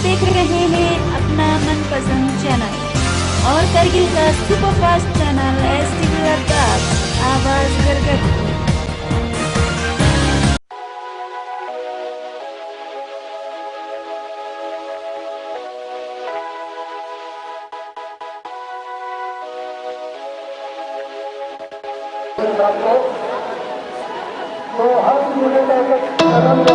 देख रहे हैं अपना मनपसंद चैनल और करगिल का सुपरफास्ट चैनल STV आवाज करगल। तो हर जिले का एक कदम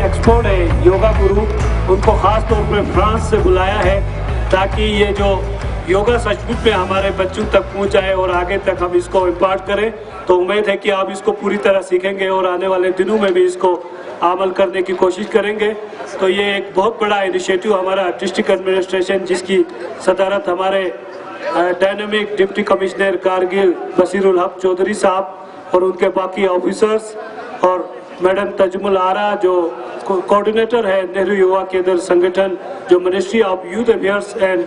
एक्सपर्ट है योगा गुरु, उनको खास तौर पर फ्रांस से बुलाया है ताकि ये जो योगा सचमुच में हमारे बच्चों तक पहुंचाए और आगे तक हम इसको इम्पार्ट करें। तो उम्मीद है कि आप इसको पूरी तरह सीखेंगे और आने वाले दिनों में भी इसको अमल करने की कोशिश करेंगे। तो ये एक बहुत बड़ा इनिशिएटिव हमारा डिस्ट्रिक्ट एडमिनिस्ट्रेशन, जिसकी सदारत हमारे डायनामिक डिप्टी कमिश्नर कारगिल बशीरुल हक चौधरी साहब और उनके बाकी ऑफिसर्स और मैडम तजमुल आरा जो कोऑर्डिनेटर है नेहरू युवा केंद्र संगठन, जो ministry of youth affairs and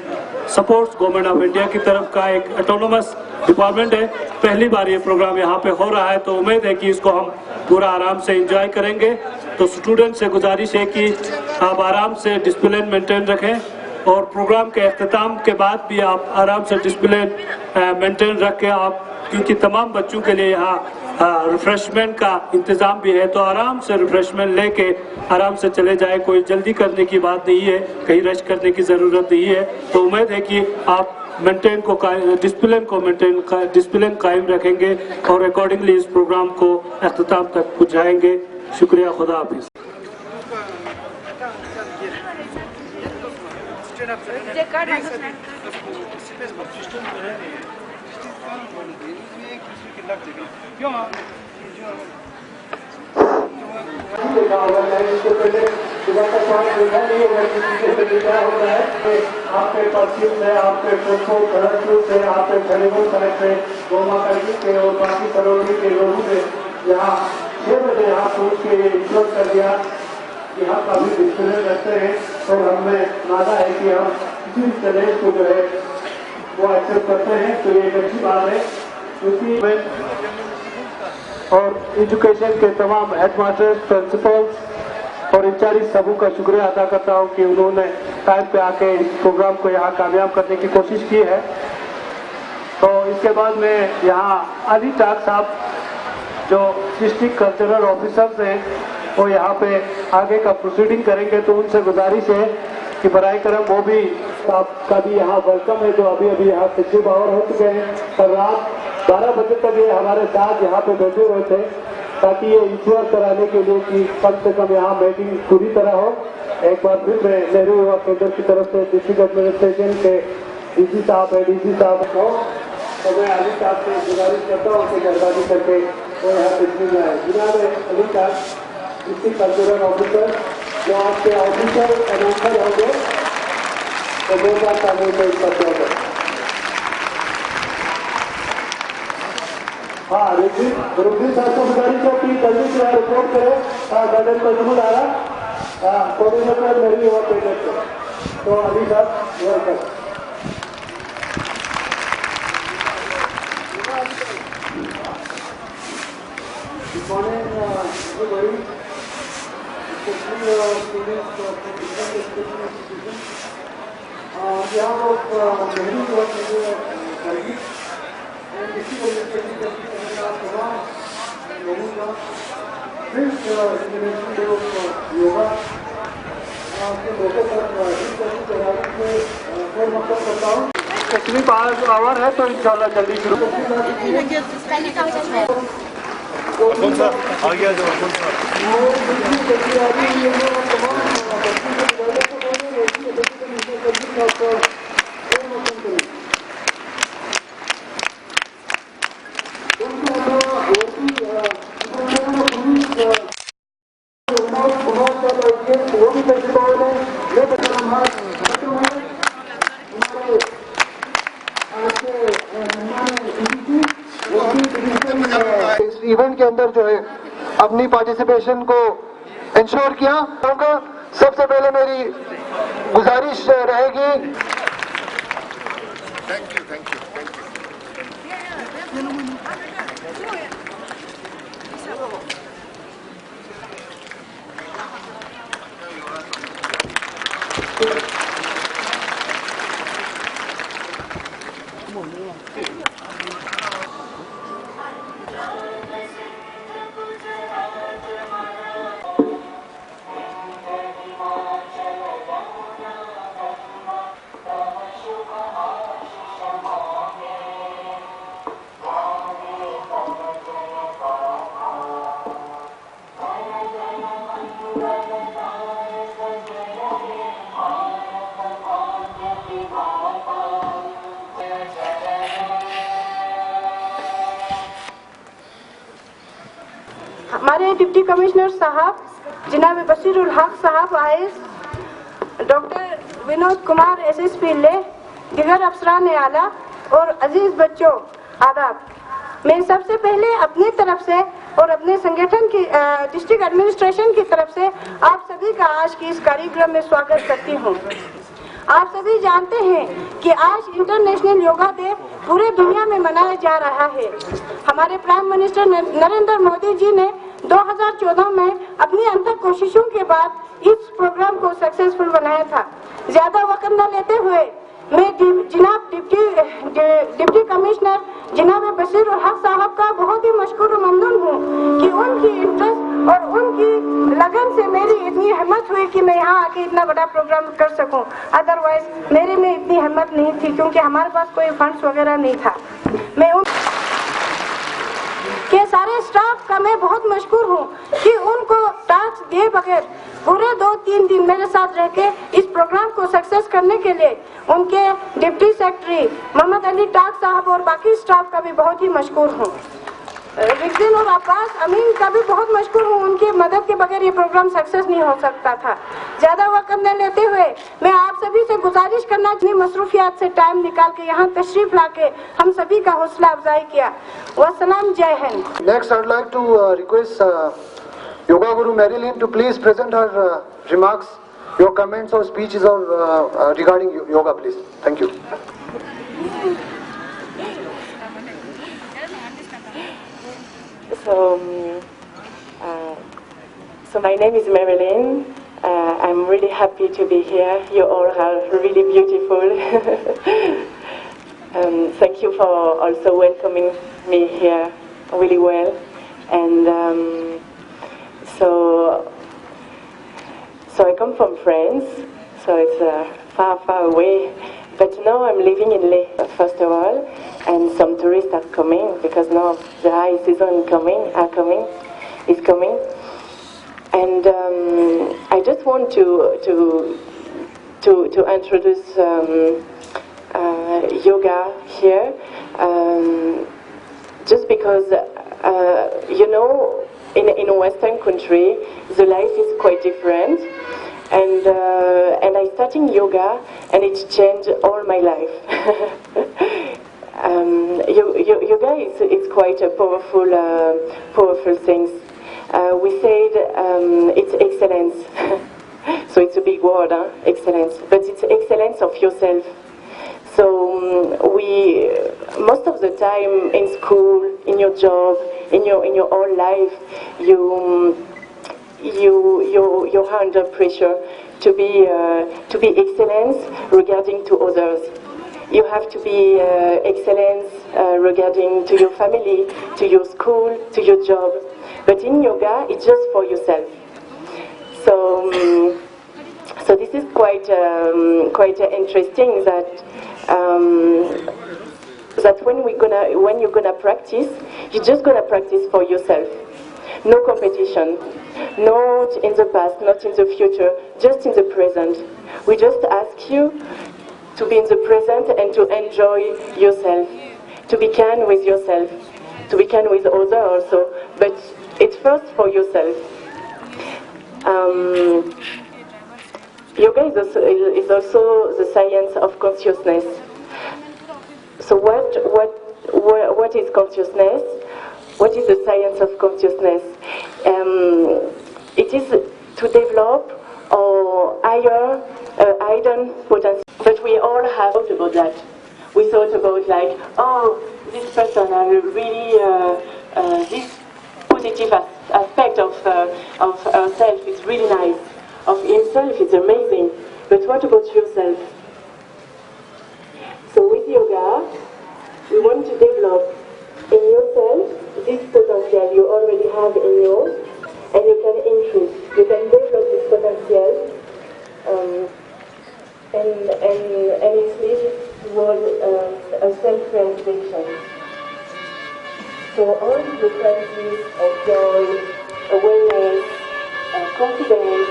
supports government of India की तरफ का एक ऑटोनोमस डिपार्टमेंट है। पहली बार ये प्रोग्राम यहाँ पे हो रहा है, तो उम्मीद है कि इसको हम पूरा आराम से एंजॉय करेंगे। तो स्टूडेंट से गुजारिश है कि आप आराम से डिसिप्लिन मेंटेन रखें और प्रोग्राम के अख्ताम के बाद भी आप आराम से डिसिप्लिन मेंटेन रख के आप, क्योंकि तमाम बच्चों के लिए यहाँ रिफ्रेशमेंट का इंतज़ाम भी है, तो आराम से रिफ्रेशमेंट लेके आराम से चले जाए। कोई जल्दी करने की बात नहीं है, कहीं रश करने की ज़रूरत नहीं है। तो उम्मीद है कि आप डिसिप्लिन कायम रखेंगे और अकॉर्डिंगली इस प्रोग्राम को अख्ताम तक पहुँचाएंगे। शुक्रिया, खुदा हाफिज़। देखा होगा इससे पहले सुबह का समय देखा नहीं होगा कि क्या होता है। आपके पश्चिम से, आपके पूर्व खड़गपुर से, आपके खलीगुल साइड से, गोमा करगी के और बाकी सरोवरी के लोगों ने यहाँ 6 बजे यहाँ पहुँच के इंश्योर कर दिया कि हम काफी डिसिप्लिन रखते हैं और हमें वादा है कि हम किसी भी चैलेंज को जो है वो एक्सेप्ट करते हैं। तो ये एक अच्छी बात है, क्योंकि और एजुकेशन के तमाम हेडमास्टर्स, प्रिंसिपल्स और इंचार्ज सबों का शुक्रिया अदा करता हूँ कि उन्होंने टाइम पे आके इस प्रोग्राम को यहाँ कामयाब करने की कोशिश की है। तो इसके बाद में यहाँ अली टाक साहब जो डिस्ट्रिक्ट कल्चरल ऑफिसर्स हैं वो यहाँ पे आगे का प्रोसीडिंग करेंगे, तो उनसे गुजारिश है कि बराए करम वो भी आपका भी यहाँ वेलकम है, जो अभी अभी यहाँ तकरीब आवर हो चुके हैं और रात 12 बजे तक ये हमारे साथ यहाँ पे बैठे हुए थे, ताकि ये इंश्योर कराने के लिए कि कम से कम यहाँ मीटिंग पूरी तरह हो। एक बार फिर मैं नेहरू युवा केंद्र की तरफ से डिस्ट्रिक्ट एडमिनिस्ट्रेशन के डीसी साहब है, डीसी साहब को तो मैं अली साहब से गुजारिश करता हूँ कि मेहरबानी करके वो यहाँ तस्वीर में आए। जनाब अली साहब डिस्ट्रिक्ट कल्चरल ऑफिसर जो आपके ऑफिसर अनाउंसर होंगे, तो 2 बार सामने में करते होंगे। हाँ, रुद्री साहब को गुजारिश है कि जल्दी से रिपोर्ट करें। मैडम तजमुल आरा कोऑर्डिनेटर मेरी युवा केंद्र से, तो अली साहब welcome. Good morning, everybody, especially students from different education institutions. On behalf of Nehru Yuva Kendra Kargil and district administration this International Day of Yoga के मौके पर मतलब करता हूँ। तकरीब आवर है तो इंशाल्लाह जल्दी शुरू। कौन सा आ गया जो कौन सा वो भी इस इवेंट के अंदर जो है अपनी पार्टिसिपेशन को इंश्योर किया। सबसे पहले मेरी गुजारिश रहेगी थैंक यू हमारे डिप्टी कमिश्नर साहब जनाब बशीरुल हक साहब आए, डॉक्टर विनोद कुमार SSP ले, दीगर अफसरान आला, और अजीज बच्चों, आदाब। मैं सबसे पहले अपनी तरफ से और अपने संगठन की डिस्ट्रिक्ट एडमिनिस्ट्रेशन की तरफ से आप सभी का आज की इस कार्यक्रम में स्वागत करती हूँ। आप सभी जानते हैं कि आज इंटरनेशनल योगा डे पूरे दुनिया में मनाया जा रहा है। हमारे प्राइम मिनिस्टर नरेंद्र मोदी जी ने 2014 में अपनी अंतक कोशिशों के बाद इस प्रोग्राम को सक्सेसफुल बनाया था। ज्यादा वक्त न लेते हुए मैं जनाब डिप्टी कमिश्नर जनाब बशीर उल हक साहब का बहुत ही मशकूर ममनून हूँ कि उनकी इंटरेस्ट और उनकी लगन से मेरी इतनी हिम्मत हुई कि मैं यहाँ आके इतना बड़ा प्रोग्राम कर सकूँ। अदरवाइज मेरे में इतनी हिम्मत नहीं थी, क्योंकि हमारे पास कोई फंड्स वगैरह नहीं था। मैं के सारे स्टाफ का मैं बहुत मशकूर हूँ कि उनको टास्क दिए बगैर पूरे 2-3 दिन मेरे साथ रह के इस प्रोग्राम को सक्सेस करने के लिए उनके डिप्टी सेक्रेटरी मोहम्मद अली टाक साहब और बाकी स्टाफ का भी बहुत ही मशकूर हूँ। रिक्विन और अब्बास अमीन का भी बहुत मशकूर हूँ, उनकी मदद के बगैर ये प्रोग्राम सक्सेस नहीं हो सकता था। ज्यादा वक्त न लेते हुए मैं आप सभी से गुजारिश करना अपनी मसरूफियात से टाइम निकाल के यहाँ तशरीफ लाके हम सभी का हौसला अफजाई किया। वस्सलाम, जय Hind. Next, I'd like to request Yoga Guru Marilyn to please present her remarks, your comments or speeches or regarding yoga, please. Thank you. So my name is Marilyn. I'm really happy to be here. You all are really beautiful. Thank you for also welcoming me here really well. And so I come from France, so it's far, far away. But now I'm living in Les, first of all, and some tourists are coming because now the high season is coming. And I just want to introduce yoga here, just because you know, in a Western country, the life is quite different. And I started yoga, and it changed all my life. Yoga is quite a powerful thing. We said it's excellence, so it's a big word, excellence. But it's excellence of yourself. So we most of the time in school, in your job, in your whole life, you're under pressure to be excellence regarding to others. You have to be excellence regarding to your family, to your school, to your job. But in yoga, it's just for yourself. So this is quite interesting that when you're gonna practice, you're just gonna practice for yourself. No competition, not in the past, not in the future, just in the present. We just ask you to be in the present and to enjoy yourself, to be kind with yourself, to be kind with others also, but it's first for yourself. Yoga is also the science of consciousness. So what is consciousness? What is the science of consciousness? It is to develop our higher hidden potential. But we all have thought about that. We thought about like, oh, this person has really this positive aspect of herself is really nice. Of himself is amazing. But what about yourself? So with yoga, we want to develop in yourself this potential you already have in yours, and you can increase. You can develop this potential, and it leads toward a self-realization. So all the qualities of joy, awareness, confidence,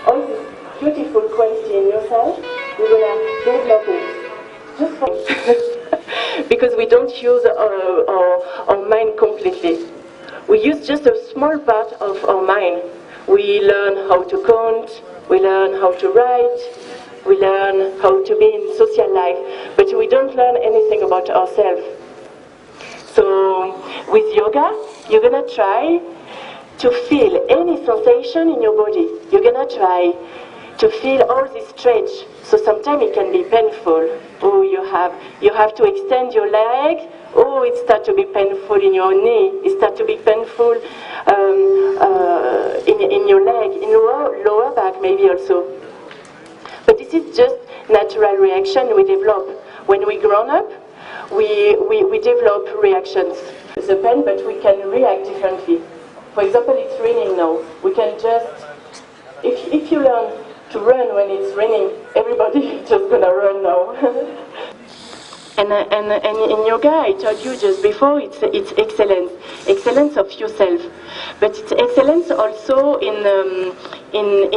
all these beautiful qualities in yourself, we're gonna develop it. Just for because we don't use our mind completely. We use just a small part of our mind. We learn how to count, we learn how to write, we learn how to be in social life, but we don't learn anything about ourselves. So with yoga, you're gonna try to feel any sensation in your body. You're gonna try to feel all this stretch. So sometimes it can be painful. Oh, you have to extend your leg. Oh, it starts to be painful in your knee. It starts to be painful in your leg, in lower back maybe also. But this is just natural reaction we develop. When we grown up, we develop reactions. It's a pain, but we can react differently. For example, it's raining now. We can just, if you learn to run when it's raining, everybody is just gonna run now. And in yoga, I told you just before, it's excellence of yourself, but it's excellence also in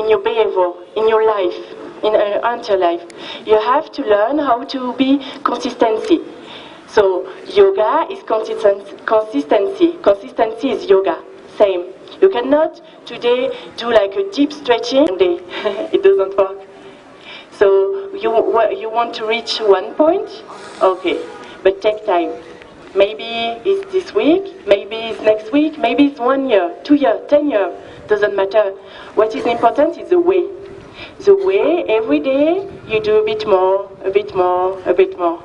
your behavior, in your life, in your life. You have to learn how to be consistency. So yoga is consistency. Consistency is yoga. Same. You cannot today do like a deep stretching day. It doesn't work. So you want to reach one point? Okay, but take time. Maybe it's this week, maybe it's next week, maybe it's 1 year, 2 years, 10 years. Doesn't matter. What is important is the way. The way, every day, you do a bit more, a bit more, a bit more.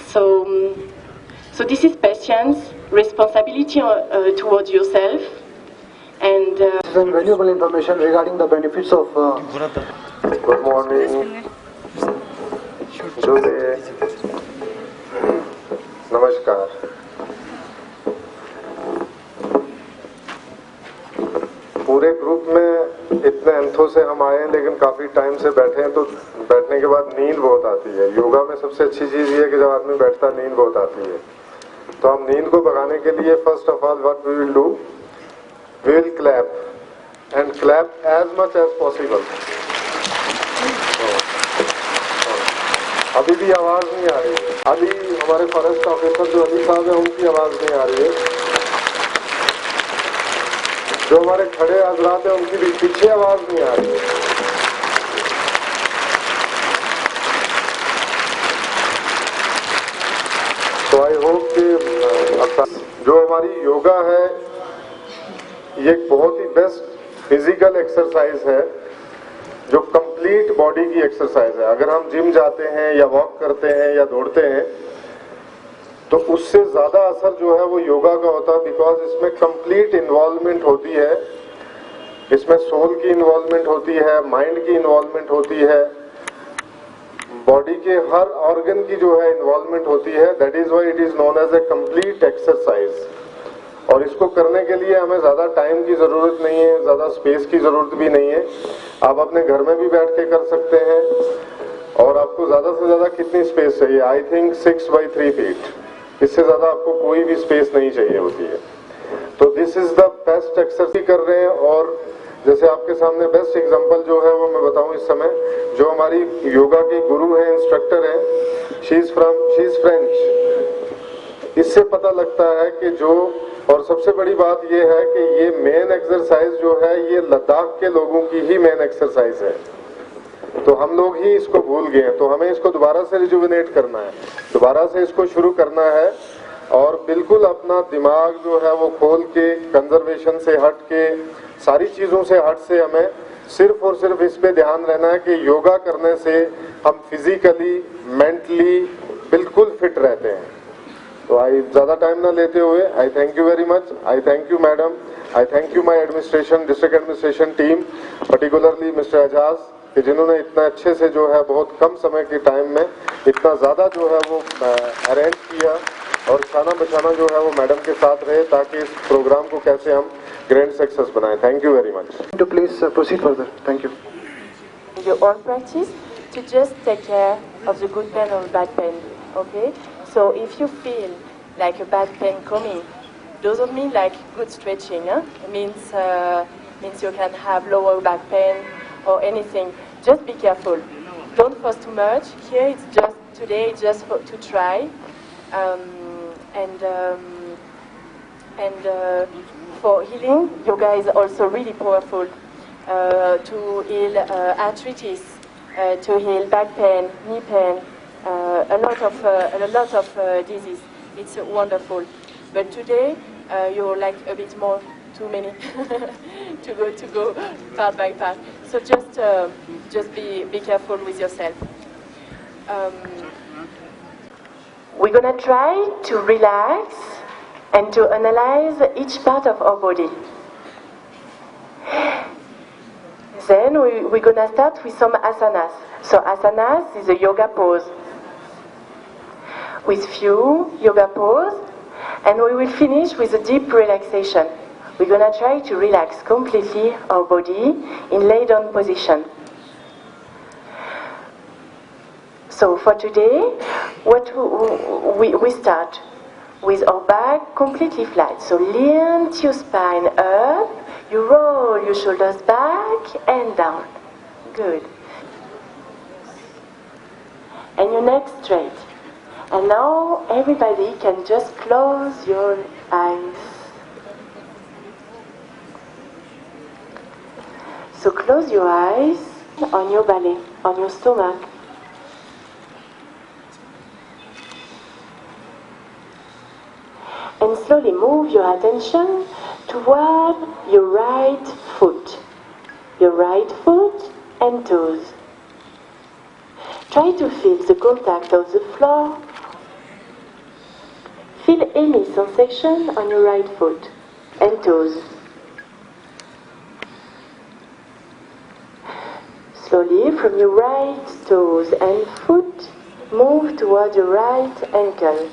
So this is patience, responsibility towards yourself, and This is invaluable information regarding the benefits of. Good morning. Julie. नमस्कार. पूरे group में इतने अंथों से हम आए हैं, लेकिन काफी टाइम से बैठे हैं, तो बैठने के बाद नींद बहुत आती है. योगा में सबसे अच्छी चीज ये है कि जब आदमी बैठता है नींद बहुत आती है. तो हम नींद को भगाने के लिए first of all what we will do, we will clap and clap as much as possible. अभी भी आवाज नहीं आ रही है. अभी हमारे फॉरेस्ट ऑफिसर जो अली साहब है, उनकी आवाज नहीं आ रही है. जो हमारे खड़े हजरात हैं, उनकी भी पीछे आवाज नहीं आ रही है. तो आई होप कि जो हमारी योगा है, ये एक बहुत ही बेस्ट फिजिकल एक्सरसाइज है, जो कंप्लीट बॉडी की एक्सरसाइज है. अगर हम जिम जाते हैं या वॉक करते हैं या दौड़ते हैं, तो उससे ज्यादा असर जो है वो योगा का होता है, बिकॉज इसमें कंप्लीट इन्वॉल्वमेंट होती है. इसमें सोल की इन्वॉल्वमेंट होती है, माइंड की इन्वॉल्वमेंट होती है, बॉडी के हर ऑर्गन की जो है इन्वॉल्वमेंट होती है. That is why it is known as a complete exercise. और इसको करने के लिए हमें ज्यादा टाइम की जरूरत नहीं है, ज्यादा स्पेस की जरूरत भी नहीं है. आप अपने घर में भी बैठ के कर सकते हैं. और आपको ज्यादा से ज्यादा कितनी स्पेस चाहिए? I think 6 by 3 feet. इससे ज्यादा आपको कोई भी स्पेस नहीं चाहिए होती है. तो this is the best exercise कर रहे हैं. और जैसे आपके सामने बेस्ट एग्जांपल जो है वो मैं बताऊं इस समय, जो हमारी योगा की गुरु है, इंस्ट्रक्टर है, शी इज फ्रेंच. इससे पता लगता है कि जो, और सबसे बड़ी बात ये है कि ये मेन एक्सरसाइज जो है, ये लद्दाख के लोगों की ही मेन एक्सरसाइज है. तो हम लोग ही इसको भूल गए हैं. तो हमें इसको दोबारा से रिजुविनेट करना है, दोबारा से इसको शुरू करना है. और बिल्कुल अपना दिमाग जो है वो खोल के, कंजर्वेशन से हट के, सारी चीजों से हट से हमें सिर्फ और सिर्फ इस पे ध्यान रहना है कि योगा करने से हम फिजिकली, मेंटली बिल्कुल फिट रहते हैं. तो आई ज्यादा टाइम ना लेते हुए, I thank you very much. I thank you madam. I thank you my administration, district administration team, particularly mister Ejaz, कि जिन्होंने इतना अच्छे से जो है बहुत कम समय के टाइम में इतना ज्यादा जो है वो अरेंज किया. और खाना बचाना जो है वो मैडम के साथ रहे, ताकि इस प्रोग्राम को कैसे हम ग्रैंड सक्सेस बनाएं. Thank you very much. To please proceed further. Thank you. your own practice to just take care of the good pain or bad pain. Okay? So if you feel like a bad pain coming, doesn't mean like good stretching. It means you can have lower back pain or anything. Just be careful. Don't force too much. Here it's just today, it's just to try. And for healing, yoga is also really powerful. to heal arthritis, to heal back pain, knee pain, a lot of disease. It's wonderful. But today you're like a bit more too many to go part by part. So just be careful with yourself. We're gonna try to relax and to analyze each part of our body. Then we're gonna start with some asanas. So asanas is a yoga pose with few yoga pose, and we will finish with a deep relaxation. We're gonna try to relax completely our body in lay down position. So for today, we start with our back completely flat. So lift your spine up, you roll your shoulders back and down. Good. And your neck straight. And now everybody can just close your eyes. So close your eyes on your belly, on your stomach. And slowly move your attention toward your right foot and toes. Try to feel the contact of the floor. Feel any sensation on your right foot and toes. Slowly from your right toes and foot, move toward your right ankle.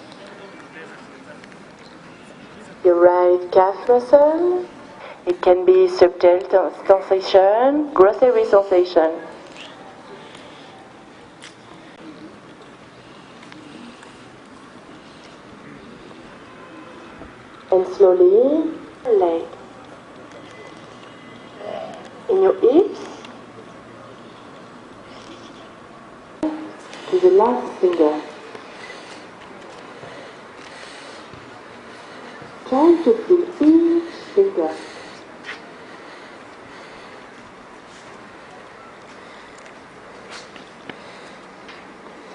Your right calf muscle. It can be subtle sensation, grocery sensation. And slowly, leg. In your hips, to the last finger. Try to feel each finger.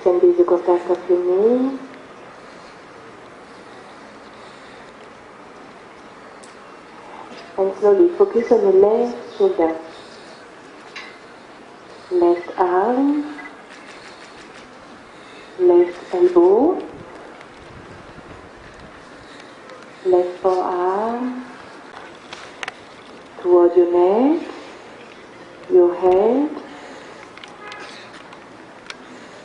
Can be the contact of your knee. And slowly focus on the left shoulder. Left arm. Left elbow. Left forearm. Towards your neck. Your head.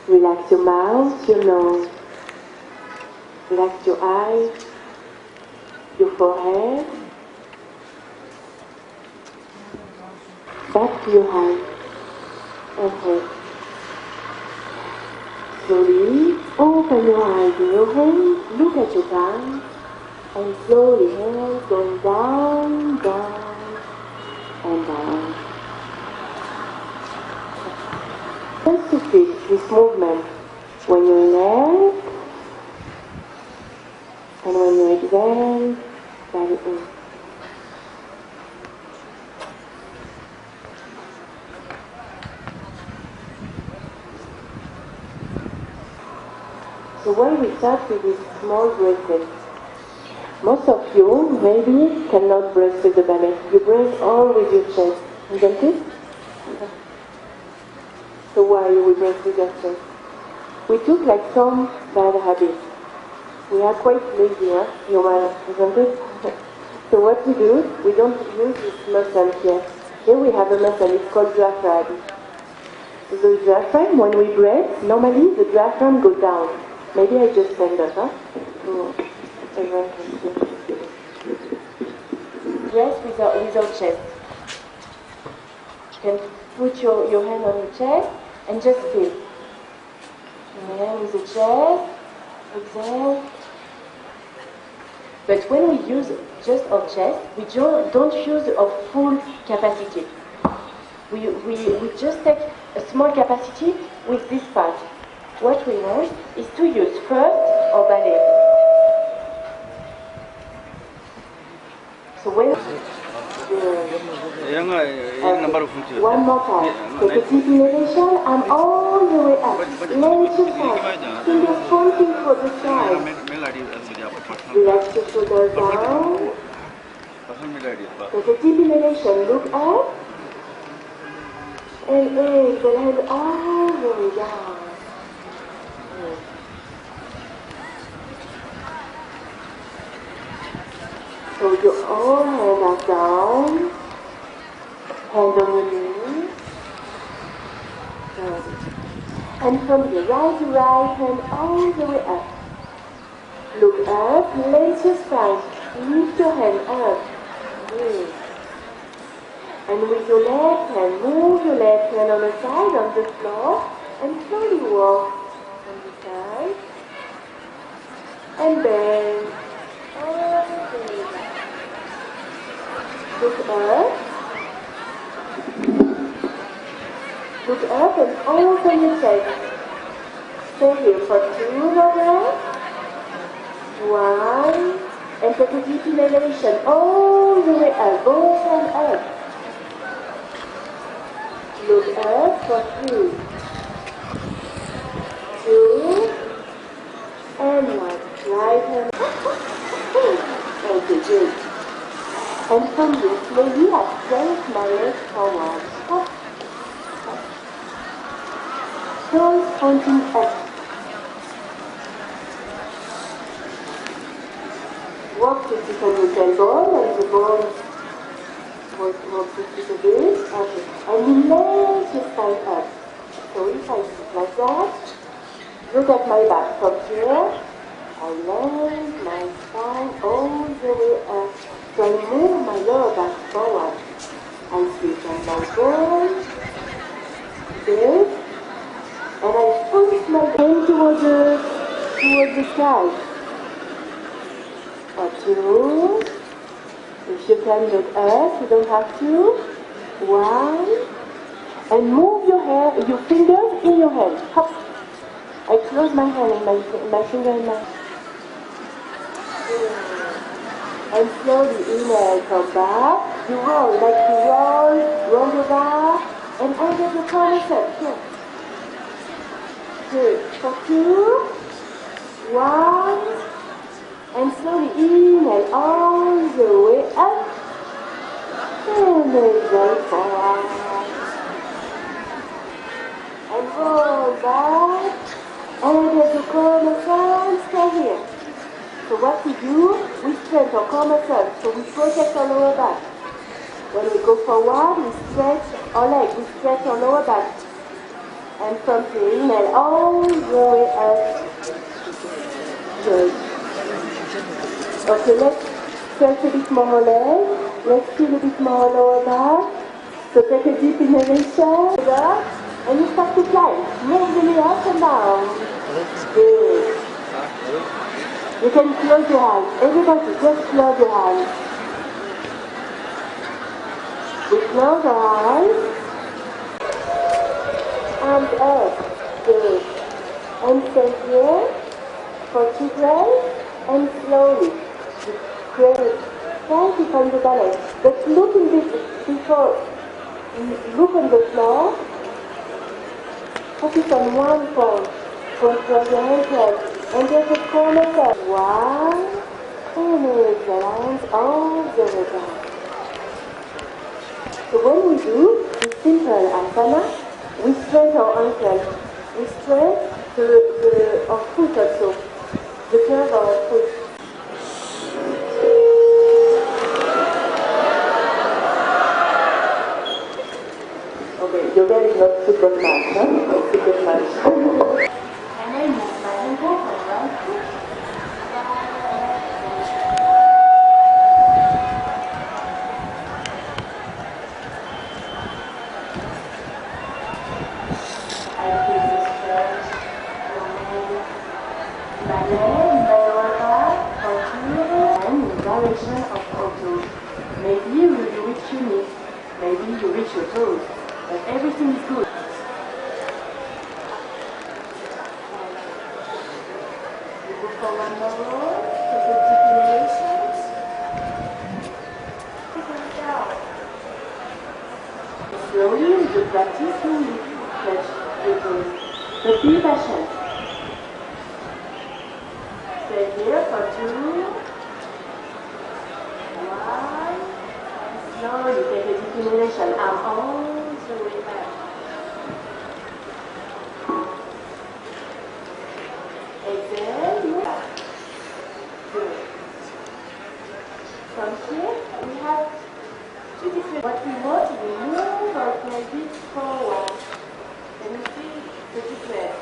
Relax your mouth, your nose. Relax your eyes, your forehead. Back to your eyes and head. Slowly open your eyes in your hands, look at your palms, and slowly hands going down, down, and down. Just to feel this movement when you inhale and when you exhale, carry in. So when we start with this small breathing, most of you maybe cannot breathe with the belly. You breathe all with your chest, isn't it? So why we breathe with our chest? We took like some bad habits. We are quite lazy, human, isn't it? So what we do, we don't use this muscle here. Here we have a muscle, it's called diaphragm. The diaphragm, when we breathe, normally the diaphragm goes down. Maybe I just stand up, huh? So everyone can see. Breathe with our chest. You can put your hand on your chest and just feel. Inhale with the chest, exhale. But when we use just our chest, we don't use our full capacity. We just take a small capacity with this part. What we want is to use first our belly. So when One more time. Take a deep inhalation and all the way up. Let your hands, fingers pointing for the sky. Relax your shoulders down. Take a deep inhalation. Look up. And exhale all the way down. So your all hands are down. Hand on your knee. And from the right hand all the way up. Look up, raise your spine, lift your hand up. Good. And with your left hand, move your left hand on the side of the floor and slowly walk on the side. And bend. Okay. Look up. Look up and open your chest. Stay here for 2 more breaths. 1. And take a deep inhalation all the way up. Both hands up. Look up for 3. 2. And 1. Right hand. Okay, good. And from this, slowly I stretch my legs forward. Up. Toes pointing up. Walk to sit on your tailbone and the bone walk to sit a bit. Okay. And relax your spine up. So if I sit like that, look at my back from here. I raise my spine all the way up. So I move my lower back forward. I sit on my bone. Good. And I push my hand towards the sky. For 2. If you can look up, you don't have to. 1. And move your fingers in your hand. Hop. I close my hand and my finger in my. And slowly inhale, come back. You roll, like you roll your back, and under the corner set. Here. Good. For 2, 1, and slowly inhale all the way up, and exhale forward, and roll back, and at the corner side, stay here. So what we do, we stretch our corner side, so we protect our lower back. When we go forward, we stretch our leg, we stretch our lower back. And from here, inhale all the way up. Good. Okay, let's stretch a bit more leg. Let's feel a bit more lower back. So take a deep inhalation. And you start to climb. Move the knee up and down. Good. You can close your eyes. Everybody, just close your eyes. We close our eyes. Arms up. Good. And stay here for 2 breaths. And slowly. Great. Try to find the balance. But look in this before. Look on the floor. Focus on one point. Control your ankle. And get the corner up. 1. And exhale. Hands all the way down. So when we do this simple asana, we stretch our ankle. We stretch our foot also. The curve of our foot. Okay, yoga is not super much, huh? Not super much. And I move my ankle from right foot. I feel the stretch. My leg, my lower back, or 2, and in direction of our toes. Maybe you reach your knees, maybe you reach your toes, but everything is good. You go for one more, take a deep inhalation, take it down. slowly with the practice you touch your toes. But be patient. Stay here for 2. 1. Slowly take a deep inhalation. Arm all the way back. Exhale, move back. Good. From here, we have 2 different. What we want to move our pelvis forward. Can you see the difference?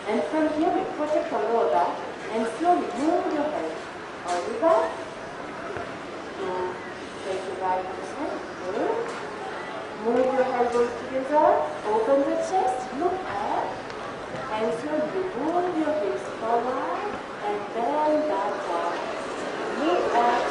And from here, we protect our lower back and slowly move your head. On your back. Take your right hand. Good. Move your elbows together. Open the chest. Look up. And slowly move your hips forward and bend back down. Look up.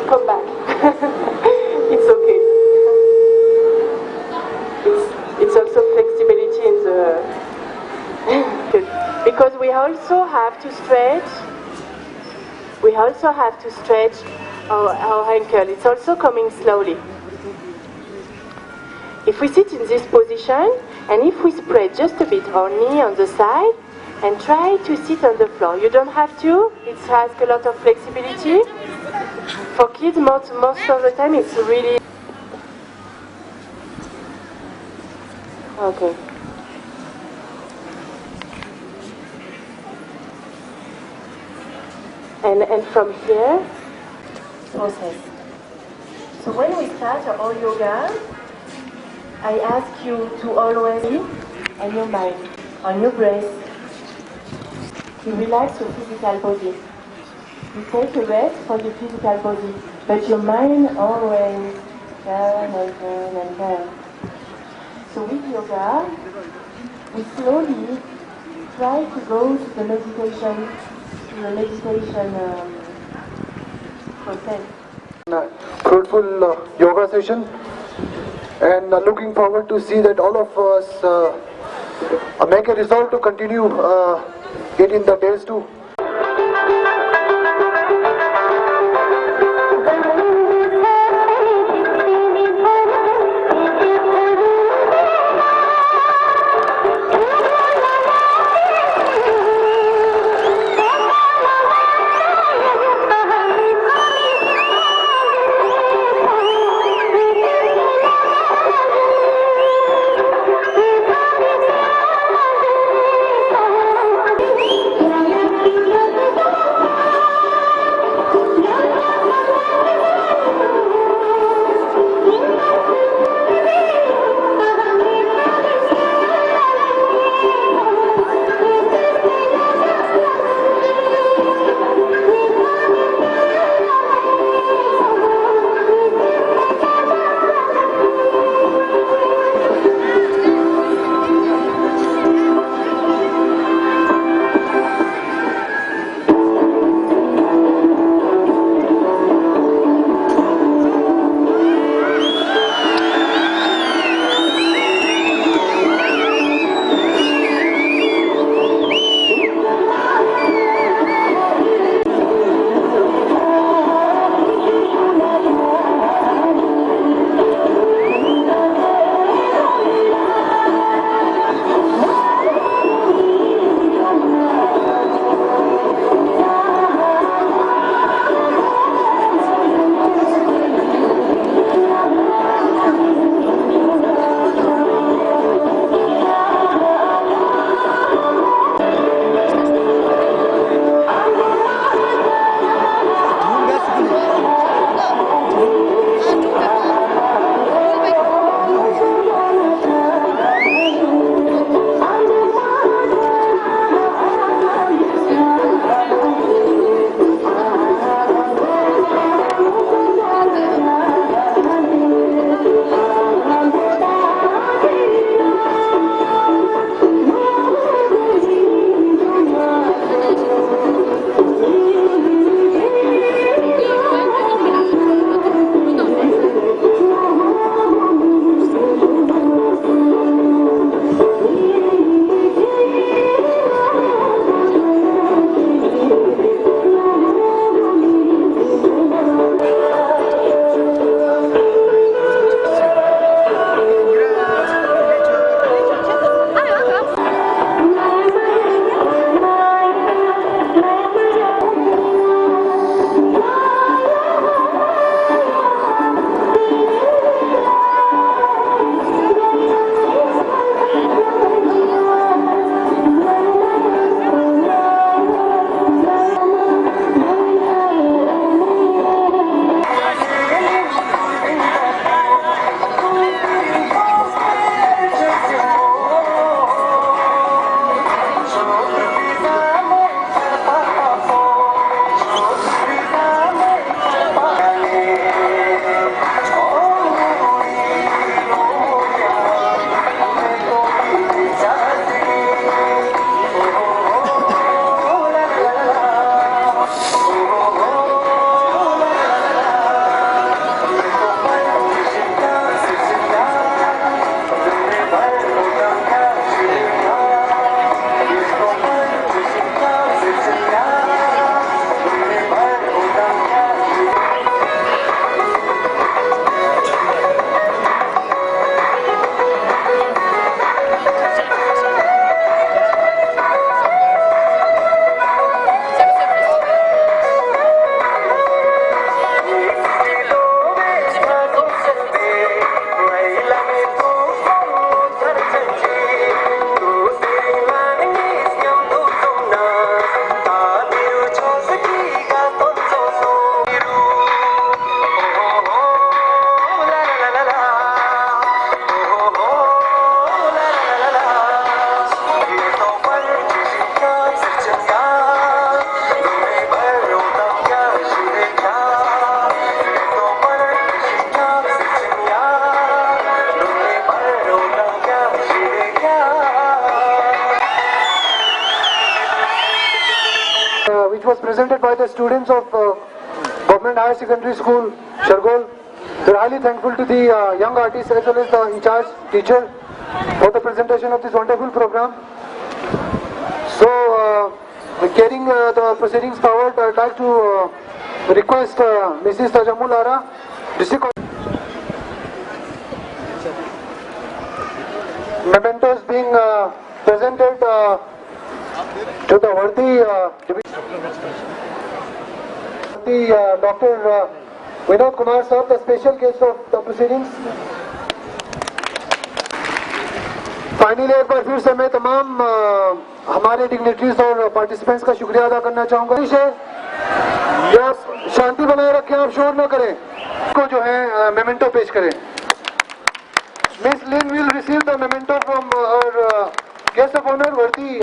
Come back. It's okay. It's also flexibility in the good. Because we also have to stretch. We also have to stretch our ankle. It's also coming slowly. If we sit in this position and if we spread just a bit our knee on the side and try to sit on the floor. You don't have to. It has a lot of flexibility. For kids, most of the time, it's really... Okay. And from here, process. So when we start our yoga, I ask you to always be on your mind, on your breath. You relax your physical body. You take a rest for your physical body, but your mind always turn and turn and turn. So with yoga, we slowly try to go to the meditation process. Fruitful yoga session, and looking forward to see that all of us make a resolve to continue it in the days too. which was presented by the students of Government Higher Secondary School, Kargil. We're highly thankful to the young artists as well as the in-charge teacher for the presentation of this wonderful program. So, carrying the proceedings forward, I'd like to request Mrs. Tajamul Ara, District mementos being presented to the worthy Dr. Vinod Kumar Sir, the special guest of the proceedings. Finally एक बार फिर से मैं तमाम हमारे dignitaries और participants का शुक्रिया अदा करना चाहूंगा। या शांति बनाए रखें, आप शोर न करें, को जो है मेमेंटो पेश करें। Miss Lynn will receive the memento from our guest of honor, worthy